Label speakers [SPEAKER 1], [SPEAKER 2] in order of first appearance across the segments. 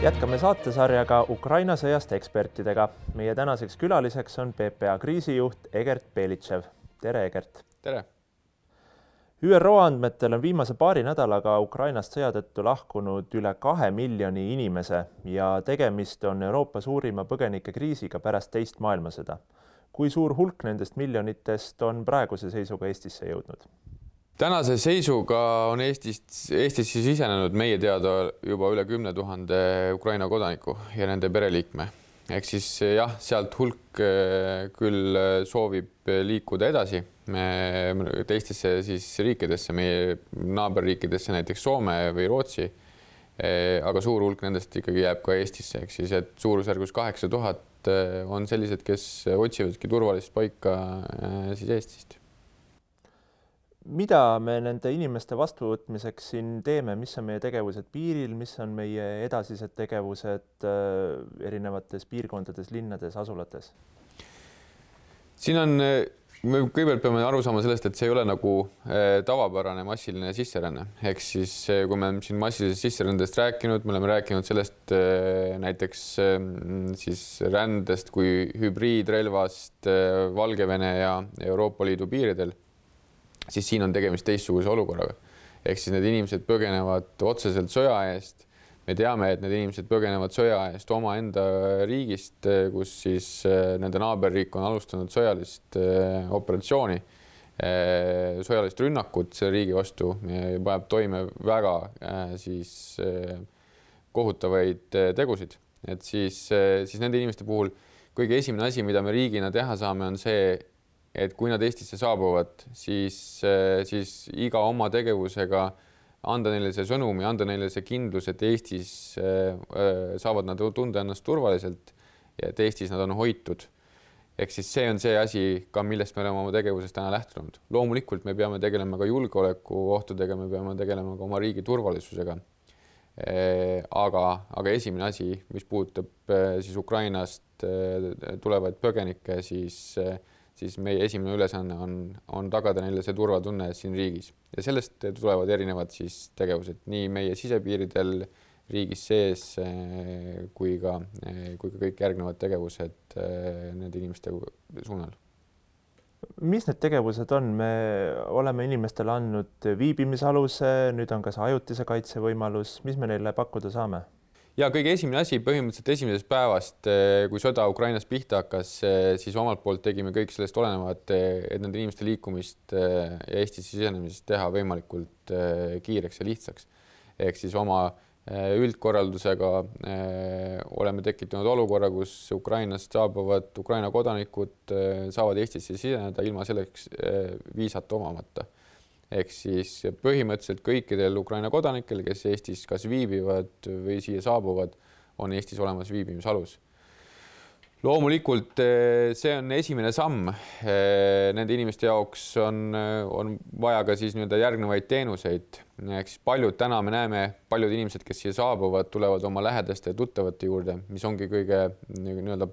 [SPEAKER 1] Jätkame saatesarjaga Ukraina sõjast ekspertidega. Meie tänaseks külaliseks on PPA kriisijuht Egert Belitšev. Tere, Egert!
[SPEAKER 2] Tere!
[SPEAKER 1] ÜRO andmetel on viimase paari nädalaga Ukrainast sõja tõttu lahkunud üle 2 miljoni inimese ja tegemist on Euroopa suurima põgenike kriisiga pärast teist maailmasõda. Kui suur hulk nendest miljonitest on praeguse seisuga Eestisse jõudnud?
[SPEAKER 2] Tänase seisuga on Eestisse sisenenud meie teada juba üle 10 000 Ukraina kodaniku ja nende pereliikme. Ehk siis jah, sealt hulk küll soovib liikuda edasi teistesse siis riikidesse, meie naaberriikidesse, näiteks Soome või Rootsi. Aga suur hulk nendest ikkagi jääb ka Eestisse. Ehk siis, et suurusjärgus 8000 on sellised, kes otsivadki turvalist paika siis Eestist.
[SPEAKER 1] Mida me nende inimeste vastuvõtmiseks siin teeme, mis on meie tegevused piiril, mis on meie edasised tegevused erinevates piirkondades, linnades, asulates?
[SPEAKER 2] Siin on, me kõigepealt peame aru saama sellest, et see ei ole nagu tavapärane massiline sisseränne. Ehk siis, kui me siin massilisest sisserändest rääkinud, me oleme rääkinud sellest näiteks siis rändest kui hübriidrelvast Valgevene ja Euroopa Liidu piiridel, siis siin on tegemist teistsuguse olukorraga. Ehk siis need inimesed põgenevad otseselt sõja eest. Me teame, et need inimesed põgenevad sõja eest oma enda riigist, kus siis nende naaberriik on alustanud sõjalist operatsiooni, sõjalist rünnakut selle riigi vastu, paneb toime väga siis kohutavaid tegusid. Et siis nende inimeste puhul kõige esimene asi, mida me riigina teha saame, on see, et kui nad Eestisse saabuvad, siis iga oma tegevusega anda neile see sõnumi, anda neile see kindlus, et Eestis saavad nad tunda ennast turvaliselt ja et Eestis nad on hoitud. Ehk siis see on see asi, ka millest me oleme oma tegevuses täna lähtunud. Loomulikult me peame tegelema ka julgeolekuohtudega, me peame tegelema ka oma riigi turvalisusega. Aga esimene asi, mis puudutab siis Ukrainast tulevaid põgenikke, siis meie esimene ülesanne on tagada neile see turvatunne siin riigis. Ja sellest tulevad erinevad siis tegevused nii meie sisepiiridel riigis sees kui ka kõik järgnevad tegevused nende inimeste suunal.
[SPEAKER 1] Mis need tegevused on? Me oleme inimestele andnud viibimisaluse, nüüd on ka see ajutise kaitse võimalus. Mis me neile pakkuda saame?
[SPEAKER 2] Ja kõige esimene asi põhimõtteliselt esimesest päevast, kui sõda Ukrainas pihta hakkas, siis omalt poolt tegime kõik sellest olenevat, et nende inimeste liikumist ja Eestis sisenemisest teha võimalikult kiireks ja lihtsaks. Ehk siis oma üldkorraldusega oleme tekitanud olukorra, kus Ukrainast saabuvad Ukraina kodanikud saavad Eestisse siseneda ilma selleks viisat omamata. Ehk siis põhimõtteliselt kõikidel Ukraina kodanikel, kes Eestis kas viibivad või siia saabuvad, on Eestis olemas viibimisalus. Loomulikult see on esimene samm. Nende inimeste jaoks on vaja ka siis järgnevaid teenuseid. Ehk siis paljud inimesed, kes siia saabuvad, tulevad oma lähedaste ja tuttavate juurde, mis ongi kõige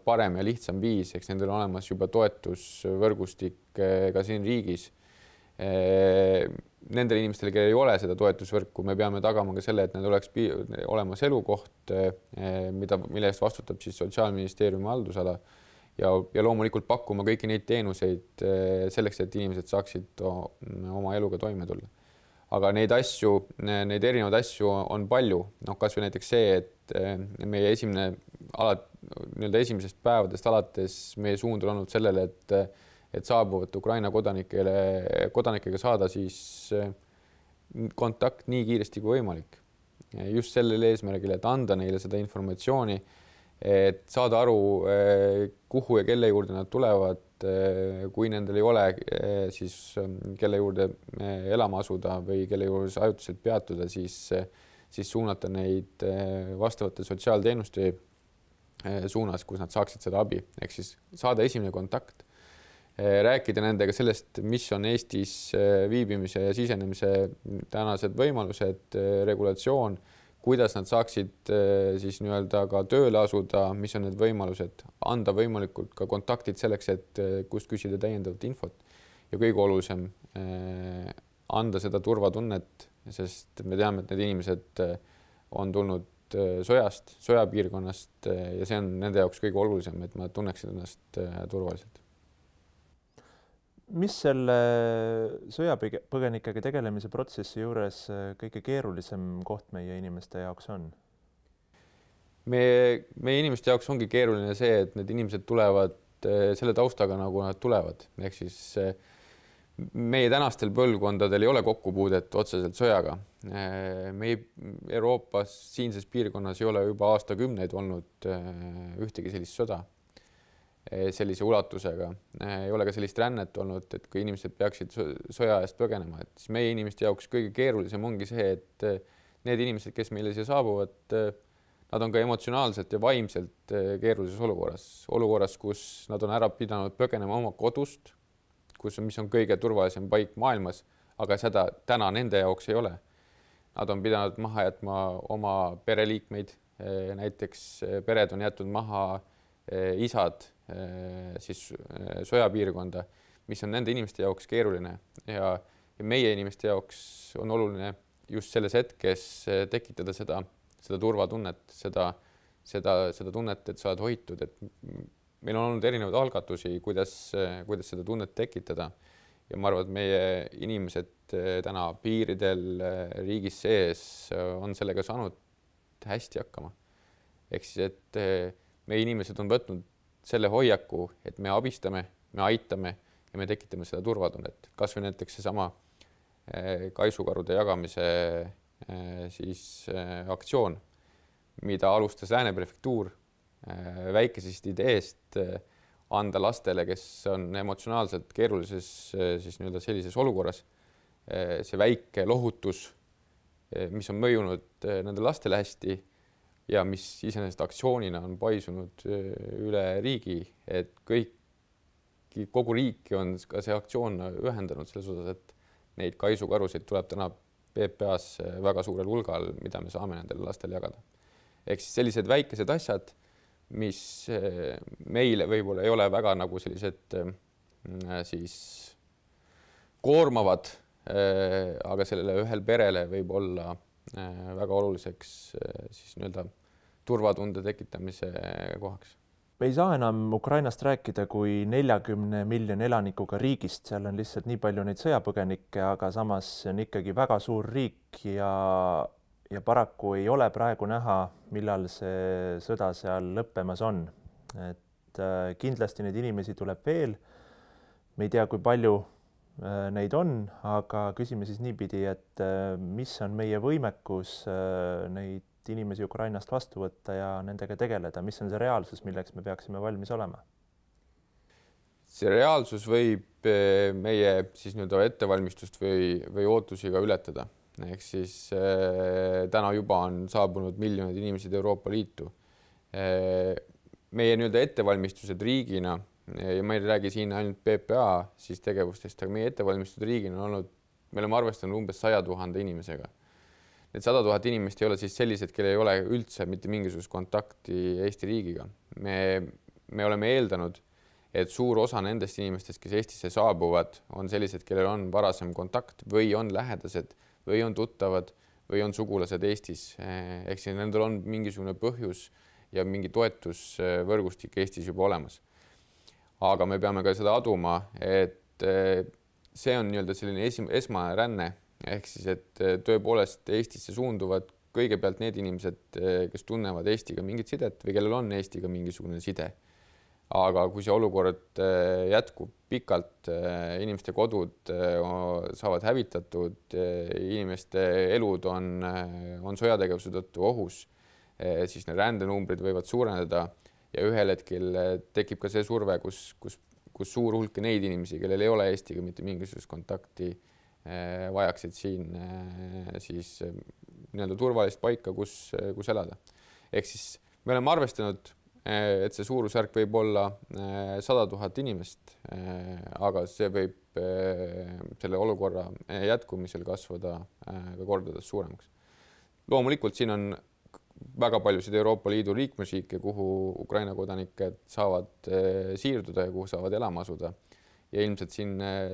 [SPEAKER 2] parem ja lihtsam viis. Eks nendel on olemas juba toetusvõrgustik ka siin riigis. Nendel inimestel, kellel ei ole seda toetusvõrku, me peame tagama ka selle, et need oleks olemas elukoht, mille eest vastutab siis Sotsiaalministeeriumi haldusala ja loomulikult pakkuma kõiki neid teenuseid selleks, et inimesed saaksid oma eluga toime tulla. Aga neid erinevaid asju on palju. Kas või näiteks see, et meie esimesest päevadest alates meie suund on olnud sellele, et saabuvat Ukraina kodanikega saada siis kontakt nii kiiresti kui võimalik. Just sellel eesmärgil, et anda neile seda informatsiooni, et saada aru, kuhu ja kelle juurde nad tulevad, kui nendel ei ole, siis kelle juurde elama asuda või kelle juures ajutiselt peatuda, siis suunata neid vastavate sotsiaalteenuste suunas, kus nad saaksid seda abi. Ehk siis saada esimene kontakt. Rääkida nendega sellest, mis on Eestis viibimise ja sisenemise tänased võimalused, regulatsioon, kuidas nad saaksid siis ka tööle asuda, mis on need võimalused, anda võimalikult ka kontaktid selleks, et kust küsida täiendavat infot. Ja kõige olulisem, anda seda turvatunnet, sest me teame, et need inimesed on tulnud sõjast, sõjapiirkonnast ja see on nende jaoks kõige olulisem, et nad tunneksid ennast turvaliselt.
[SPEAKER 1] Mis selle sõjapõgenikega tegelemise protsessi juures kõige keerulisem koht meie inimeste jaoks on?
[SPEAKER 2] Meie inimeste jaoks ongi keeruline see, et need inimesed tulevad selle taustaga, nagu nad tulevad. Ehk siis meie tänastel põlvkondadel ei ole kokkupuudet otseselt sõjaga. Meie Euroopas siinses piirkonnas ei ole juba aastakümneid olnud ühtegi sellist sõda sellise ulatusega. Ei ole ka sellist rännet olnud, et kui inimesed peaksid sõja eest põgenema, et siis meie inimeste jaoks kõige keerulisem ongi see, et need inimesed, kes meile siia saabuvad, nad on ka emotsionaalselt ja vaimselt keerulises olukorras, kus nad on ära pidanud põgenema oma kodust, mis on kõige turvalisem paik maailmas, aga seda täna nende jaoks ei ole. Nad on pidanud maha jätma oma pereliikmeid, näiteks pered on jätnud maha isad siis sõjapiirkonda, mis on nende inimeste jaoks keeruline ja meie inimeste jaoks on oluline just selles hetkes tekitada seda turvatunnet, seda tunnet, et sa oled hoitud, et meil on olnud erinevaid algatusi, kuidas seda tunnet tekitada ja ma arvan, et meie inimesed täna piiridel riigis sees on sellega saanud hästi hakkama. Ehk siis, et meie inimesed on võtnud selle hoiaku, et me abistame, me aitame ja me tekitame seda turvatunnet. Kas või näiteks seesama kaisukarude jagamise aktsioon, mida alustas Lääne prefektuur väikesest ideest anda lastele, kes on emotsionaalselt keerulises sellises olukorras, see väike lohutus, mis on mõjunud nende lastele hästi ja mis iseenesest aktsioonina on paisunud üle riigi, et kogu riiki on ka see aktsioon ühendanud selles osas, et neid kaisukarusid tuleb täna PPA-s väga suurel hulgal, mida me saame nendele lastele jagada. Ehk siis sellised väikesed asjad, mis meile võib-olla ei ole väga nagu sellised siis koormavad, aga sellele ühel perele võib olla väga oluliseks siis turvatunde tekitamise kohaks.
[SPEAKER 1] Me ei saa enam Ukrainast rääkida kui 40 miljoni elanikuga riigist, seal on lihtsalt nii palju neid sõjapõgenikke, aga samas see on ikkagi väga suur riik ja paraku ei ole praegu näha, millal see sõda seal lõppemas on. Et kindlasti neid inimesi tuleb veel. Me ei tea, kui palju neid on, aga küsime siis niipidi, et mis on meie võimekus neid inimesi Ukrainast vastu võtta ja nendega tegeleda, mis on see reaalsus, milleks me peaksime valmis olema?
[SPEAKER 2] See reaalsus võib meie siis ettevalmistust või ootusi ka ületada. Ehk siis täna juba on saabunud miljonid inimesed Euroopa Liitu. Meie ettevalmistused riigina, ja ma ei räägi siin ainult PPA siis tegevustest, aga meie ettevalmistused riigina on olnud, me oleme arvestanud umbes 100 000 inimesega. Need 100 000 inimest ei ole siis sellised, kelle ei ole üldse mitte mingisugust kontakti Eesti riigiga. Me oleme eeldanud, et suur osa nendest inimestest, kes Eestisse saabuvad, on sellised, kellel on varasem kontakt või on lähedased või on tuttavad või on sugulased Eestis. Ehk siis nendel on mingisugune põhjus ja mingi toetusvõrgustik Eestis juba olemas. Aga me peame ka seda aduma, et see on selline esmane ränne. Ehk siis, et tõepoolest Eestisse suunduvad kõigepealt need inimesed, kes tunnevad Eestiga mingit sidet või kellel on Eestiga mingisugune side. Aga kui see olukord jätkub pikalt, inimeste kodud saavad hävitatud, inimeste elud on sõjategevuse tõttu ohus, siis need rändenumbrid võivad suureneda ja ühel hetkel tekib ka see surve, kus suur hulk neid inimesi, kellel ei ole Eestiga mitte mingisugust kontakti, vajaksid siin siis turvalist paika, kus elada. Ehk siis me oleme arvestanud, et see suurusjärk võib olla 100 000 inimest, aga see võib selle olukorra jätkumisel kasvada ka kordades suuremaks. Loomulikult siin on väga paljusid Euroopa Liidu liikmesriike, kuhu Ukraina kodanikud saavad siirduda ja kuhu saavad elama asuda. Ja ilmselt siin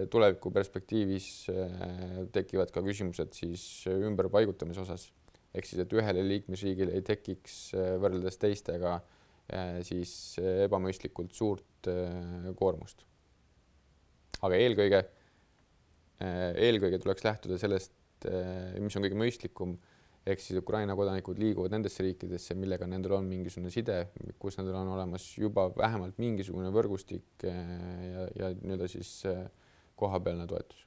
[SPEAKER 2] tuleviku perspektiivis tekivad ka küsimused siis ümberpaigutamise osas. ehk siis, et ühele liikmesriigile ei tekiks võrreldes teistega siis ebamõistlikult suurt koormust. Aga eelkõige tuleks lähtuda sellest, mis on kõige mõistlikum, ehk siis Ukraina kodanikud liiguvad nendesse riikidesse, millega nendel on mingisugune side, kus nendel on olemas juba vähemalt mingisugune võrgustik ja nii-öelda siis kohapealne toetus.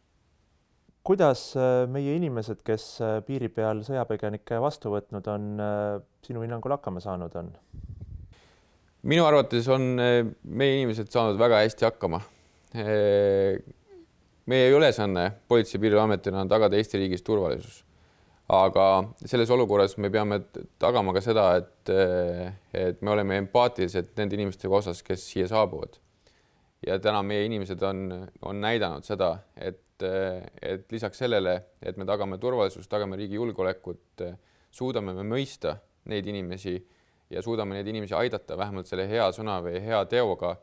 [SPEAKER 1] Kuidas meie inimesed, kes piiri peal sõjapõgenikke vastu võtnud on, sinu hinnangul hakkama saanud on?
[SPEAKER 2] Minu arvates on meie inimesed saanud väga hästi hakkama. Meie ülesanne Politsei- ja Piirivalveametina on tagada Eesti riigis turvalisus. Aga selles olukorras me peame tagama ka seda, et me oleme empaatilised nende inimestega osas, kes siia saabuvad. Ja täna meie inimesed on näidanud seda, et lisaks sellele, et me tagame turvalisust, tagame riigi julgeolekut, suudame me mõista neid inimesi ja suudame neid inimesi aidata vähemalt selle hea sõna või hea teoga,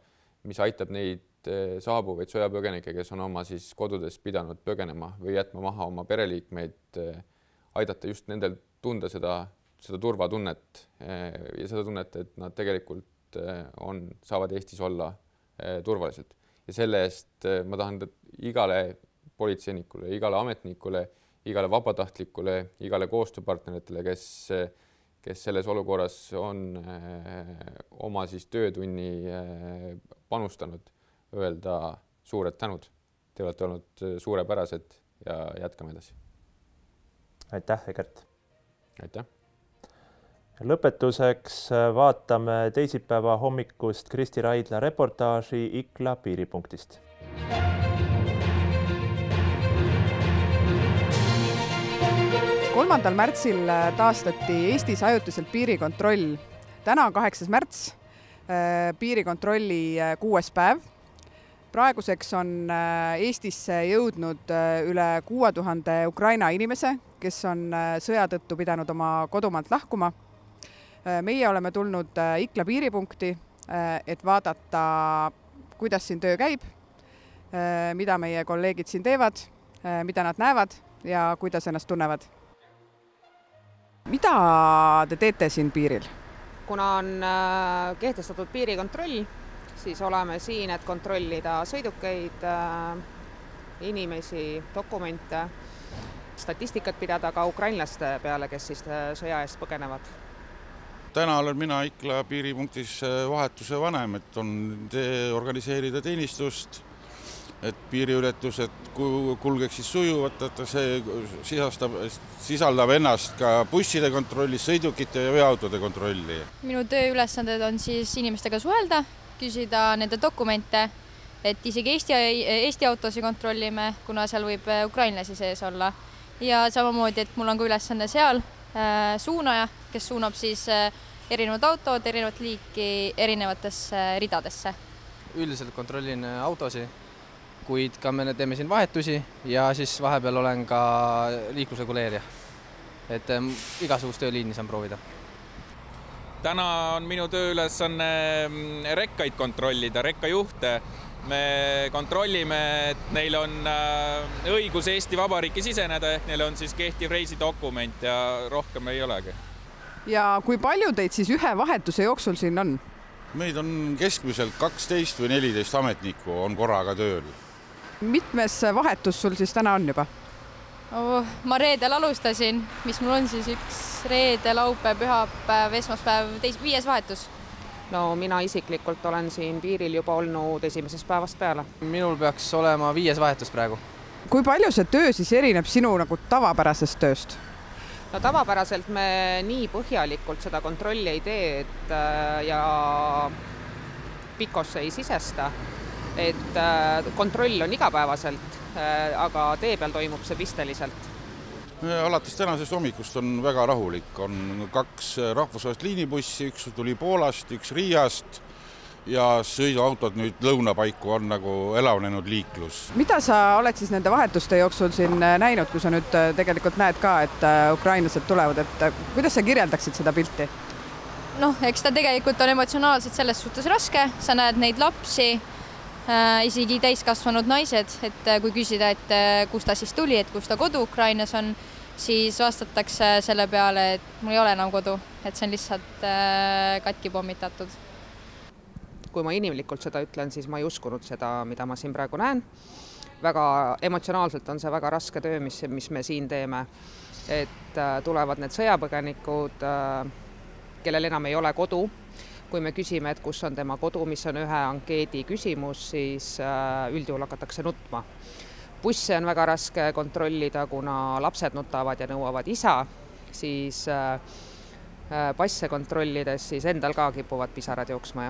[SPEAKER 2] mis aitab neid saabuvaid sõjapõgenikke, kes on oma siis kodudes pidanud põgenema või jätma maha oma pereliikmeid, aidata just nendel tunda seda turvatunnet ja seda tunnet, et nad tegelikult saavad Eestis olla turvaliselt. Ja selle eest ma tahan igale politseinikule, igale ametnikule, igale vabatahtlikule, igale koostööpartneritele, kes selles olukorras on oma siis töötunni panustanud, öelda suured tänud. Te olete olnud suurepärased ja jätkame edasi.
[SPEAKER 1] Aitäh, Egert!
[SPEAKER 2] Aitäh!
[SPEAKER 1] Lõpetuseks vaatame teisipäeva hommikust Kristi Raidla reportaaži Ikla piiripunktist.
[SPEAKER 3] 3. märtsil taastati Eestis ajutiselt piirikontroll. Täna on 8. märts, piirikontrolli 6. päev. Praeguseks on Eestisse jõudnud üle 6000 Ukraina inimese, kes on sõja tõttu pidanud oma kodumaalt lahkuma. Meie oleme tulnud Ikla piiripunkti, et vaadata, kuidas siin töö käib, mida meie kolleegid siin teevad, mida nad näevad ja kuidas ennast tunnevad. Mida te teete siin piiril?
[SPEAKER 4] Kuna on kehtestatud piirikontroll, siis oleme siin, et kontrollida sõidukeid, inimesi, dokumente, statistikat pidada ka ukrainlaste peale, kes siis sõja eest põgenevad.
[SPEAKER 5] Täna olen mina Ikla piiripunktis vahetuse vanem, et on organiseerida teenistust, et piiriületused kulgeks siis sujuvalt, et see sisaldab ennast ka busside kontrolli, sõidukite ja veoautode kontrolli.
[SPEAKER 6] Minu tööülesanded on siis inimestega suhelda, küsida nende dokumente, et isegi Eesti autosi kontrollime, kuna seal võib ukrainlasi sees olla. Ja samamoodi, et mul on ka ülesanne seal suunaja, kes suunab siis erinevad autod, erinevat liiki erinevatesse ridadesse.
[SPEAKER 7] Üldiselt kontrollin autosi, kuid ka me teeme siin vahetusi ja siis vahepeal olen ka liiklusreguleerija. Et igasugust tööliini saan proovida.
[SPEAKER 8] Täna on minu tööülesanne rekkaid kontrollida, rekkajuhte. Me kontrollime, et neil on õigus Eesti Vabariiki siseneda, ehk neil on siis kehtiv reisidokument ja rohkem ei olegi.
[SPEAKER 3] Ja kui palju teid siis ühe vahetuse jooksul siin on?
[SPEAKER 5] Meid on keskmiselt 12 või 14 ametnikku on korraga tööl.
[SPEAKER 3] Mitmes vahetus sul siis täna on juba?
[SPEAKER 6] Ma reedel alustasin, mis mul on siis üks reede, laupäev, pühapäev, esmaspäev, 5. vahetus.
[SPEAKER 4] No mina isiklikult olen siin piiril juba olnud 1. päevast peale.
[SPEAKER 7] Minul peaks olema 5. vahetus praegu.
[SPEAKER 3] Kui palju see töö siis erineb sinu nagu tavapärasest tööst?
[SPEAKER 4] No tavapäraselt me nii põhjalikult seda kontrolli ei tee, et ja Pikosse ei sisesta, et kontroll on igapäevaselt, aga tee peal toimub see pisteliselt.
[SPEAKER 5] Alates tänasest hommikust on väga rahulik. On 2 rahvusvahelist liinibussi, üks tuli Poolast, üks Riiast ja sõiduautod nüüd lõunapaiku on nagu elavnenud liiklus.
[SPEAKER 3] Mida sa oled siis nende vahetuste jooksul siin näinud, kui sa nüüd tegelikult näed ka, et ukrainlased tulevad, et kuidas sa kirjeldaksid seda pilti?
[SPEAKER 6] Eks ta tegelikult on emotsionaalselt selles suhtes raske, sa näed neid lapsi, isegi täiskasvanud naised, et kui küsida, et kus ta siis tuli, et kus ta kodu Ukrainas on siis vastatakse selle peale, et mul ei ole enam kodu, et see on lihtsalt katki pommitatud.
[SPEAKER 4] Kui ma inimlikult seda ütlen, siis ma ei uskunud seda, mida ma siin praegu näen. Väga emotsionaalselt on see väga raske töö, mis me siin teeme. Et tulevad need sõjapõgenikud, kellel enam ei ole kodu. Kui me küsime, et kus on tema kodu, mis on ühe ankeedi küsimus, siis üldjuhul hakatakse nutma. Busse on väga raske kontrollida, kuna lapsed nutavad ja nõuavad isa, siis passe kontrollides siis endal ka kipuvad pisarad jooksma.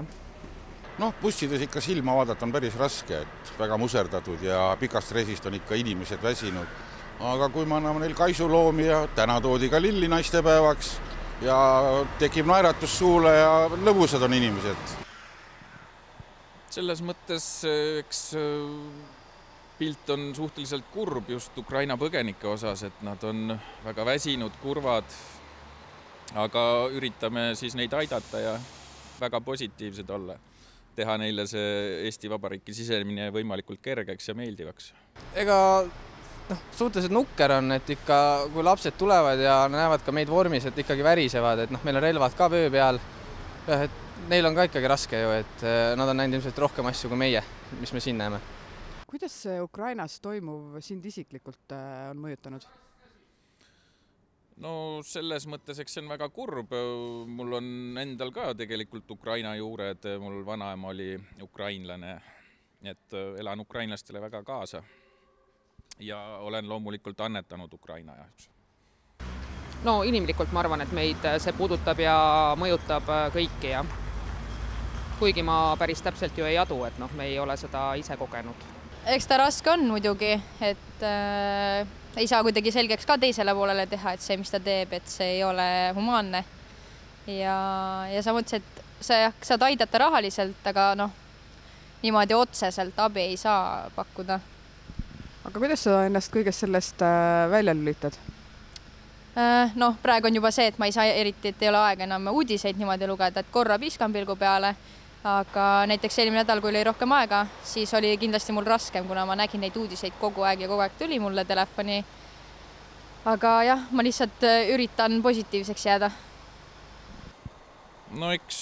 [SPEAKER 5] Bussides ikka silma vaadata on päris raske, et väga muserdatud ja pikast reisist on ikka inimesed väsinud. Aga kui me anname neil kaisuloomi ja täna toodi ka lilli naistepäevaks ja tekib naeratus suule ja lõbusad on inimesed.
[SPEAKER 8] Selles mõttes, eks pilt on suhteliselt kurb just Ukraina põgenike osas, et nad on väga väsinud, kurvad, aga üritame siis neid aidata ja väga positiivsed olla. Teha neile see Eesti Vabariiki sisenemine võimalikult kergeks ja meeldivaks.
[SPEAKER 7] Ega suhteliselt nukker on, et ikka kui lapsed tulevad ja näevad ka meid vormis, et ikkagi värisevad, et meil on relvad ka vöö peal. Et neil on ka ikkagi raske ju, et nad on näinud ilmselt rohkem asju kui meie, mis me siin näeme.
[SPEAKER 3] Kuidas see Ukrainas toimuv sind isiklikult on mõjutanud?
[SPEAKER 8] No selles mõttes, eks see on väga kurb. Mul on endal ka tegelikult Ukraina juured. Mul vanaema oli ukrainlane, et elan ukrainlastele väga kaasa ja olen loomulikult annetanud Ukraina jaoks.
[SPEAKER 4] No inimlikult ma arvan, et meid see puudutab ja mõjutab kõiki. Ja. Kuigi ma päris täpselt ju ei adu, et me ei ole seda ise kogenud.
[SPEAKER 6] Eks ta raske on muidugi, et ei saa kuidagi selgeks ka teisele poolele teha, et see, mis ta teeb, et see ei ole humaanne. Ja sa mõtlesid, et sa saad aidata rahaliselt, aga niimoodi otseselt abi ei saa pakkuda.
[SPEAKER 3] Aga kuidas sa ennast kõigest sellest välja lülitad?
[SPEAKER 6] Praegu on juba see, et ma ei saa eriti, et ei ole aega enam uudiseid niimoodi lugeda, et korra piskan pilgu peale, aga näiteks eelmine nädal, kui oli rohkem aega, siis oli kindlasti mul raskem, kuna ma nägin neid uudiseid kogu aeg ja kogu aeg tuli mulle telefoni. Aga jah, ma lihtsalt üritan positiivseks jääda.
[SPEAKER 8] No eks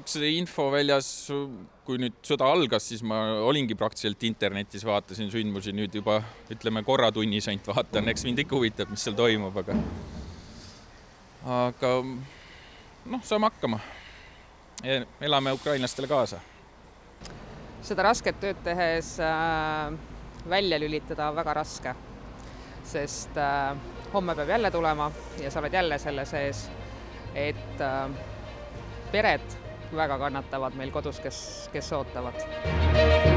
[SPEAKER 8] see info väljas, kui nüüd sõda algas, siis ma olingi praktiliselt internetis, vaatasin sündmusi, nüüd juba ütleme korratunnis ainult vaatan, eks mind ikka huvitab, mis seal toimub, aga saame hakkama. Elame ukrainlastele kaasa.
[SPEAKER 4] Seda rasket tööd tehes välja lülitada väga raske, sest homme peab jälle tulema ja sa oled jälle selle sees, et pered väga kannatavad meil kodus, kes ootavad.